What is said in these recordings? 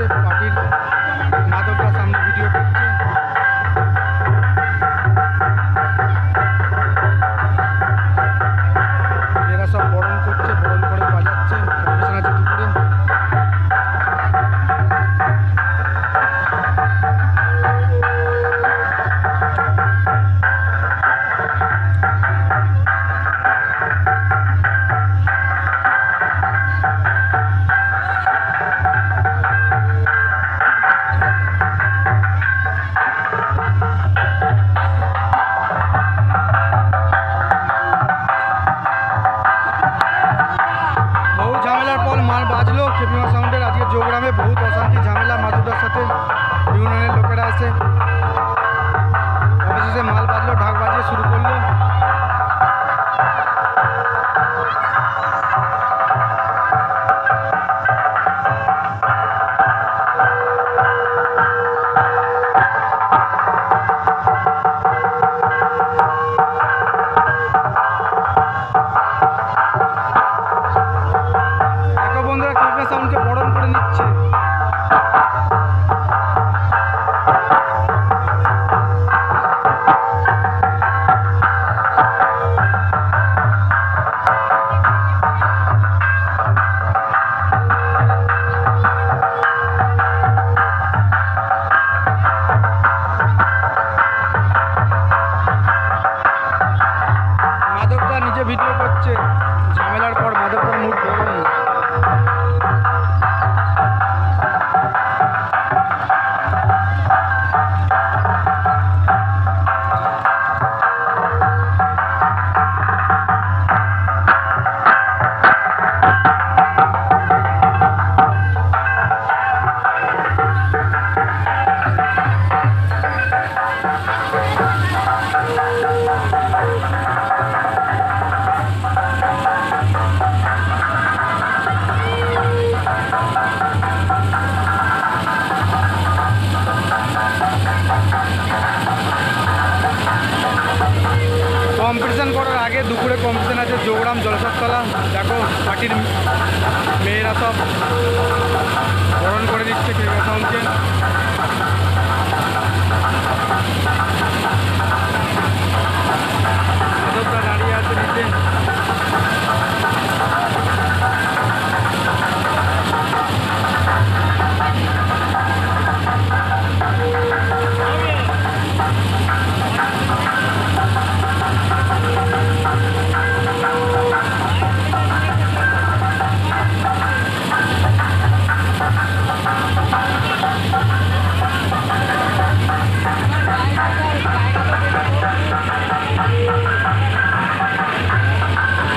করছে পার্টির মাদকটার সামনে ভিডিও করছে। এরা সব বরণ করছে, বরণ করে বাজাচ্ছে, কম্পিটিশন আছে দুপুরে। মাল বাজলো খেপিমা সাউন্ডের। আজকে জোগ্রামে বহুত অশান্তি ঝামেলা মাদুদার সাথে, ইউনিয়নের লোকেরা আছে। অবশেষে মাল বাজলো, ঢাক বাজিয়ে শুরু করলো। বন্ধুরা খেপিমা সাউন্ডকে বরণ করে নিচ্ছে। মাদকটা নিজে ভিডিও করছে, ঝামেলার পর মাদকটার মুখ গরম। কম্পিটিশান করার আগে দুপুরে কম্পিটিশান আছে জোগ্রাম জলসাতলা। দেখো পার্টির মেয়েরা সব বরণ করে দিচ্ছে খেপিমা সাউন্ডকে। মাদকটা দাঁড়িয়ে আছে নিচে।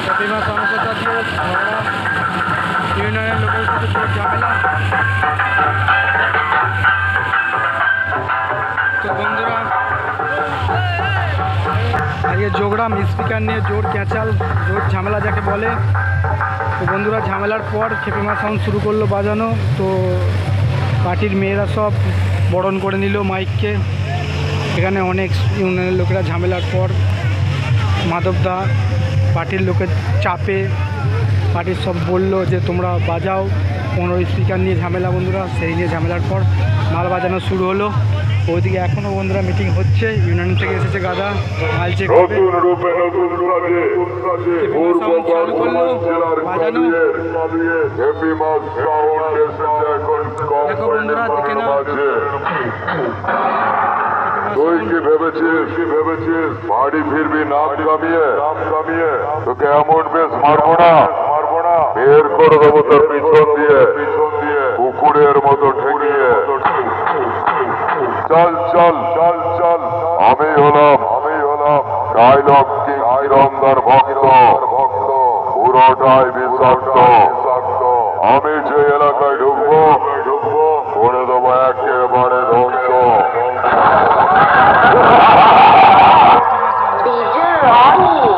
খেপিমা সমস্যা দিয়ে ঝগড়া, ইউনিয়নের লোকের সাথে খুব ঝামেলা। তো বন্ধুরা আজকে জোগ্রাম স্পিকার নিয়ে জোর ক্যাচাল, জোর ঝামেলা যাকে বলে। তো বন্ধুরা ঝামেলার পর খেপিমা সাউন্ড শুরু করলো বাজানো। তো পার্টির মেয়েরা সব বরণ করে নিল মাইককে। এখানে অনেক ইউনিয়নের লোকেরা ঝামেলার পর মাধবদা পার্টির লোকের চাপে পার্টির সব বললো যে তোমরা বাজাও, 15 স্পিকার নিয়ে ঝামেলা বন্ধুরা। সেই নিয়ে ঝামেলার পর মাল বাজানো শুরু হলো। ওইদিকে এখনও বন্ধুরা মিটিং হচ্ছে, ইউনিয়ন থেকে এসেছে গাদা, মাল চেক হবে। চালু করলো বাজানো। দেখো বন্ধুরা দেখে নাও। তুই কি ভেবেছিস বাড়ি ফিরবি নাম কামিয়ে? তোকে এমন বেশ মারবো না, বের করে দেবো তোর পিছন দিয়ে কুকুরের মতো ঠেকিয়ে। চল আমি হলাম ডায়লগ কিং রমদার ভক্ত, পুরোটাই বিষাক্ত। আমি যে এলাকায় ঢুকবো করে দেবো একেবারে ধ্বংস। DJ Ronnie.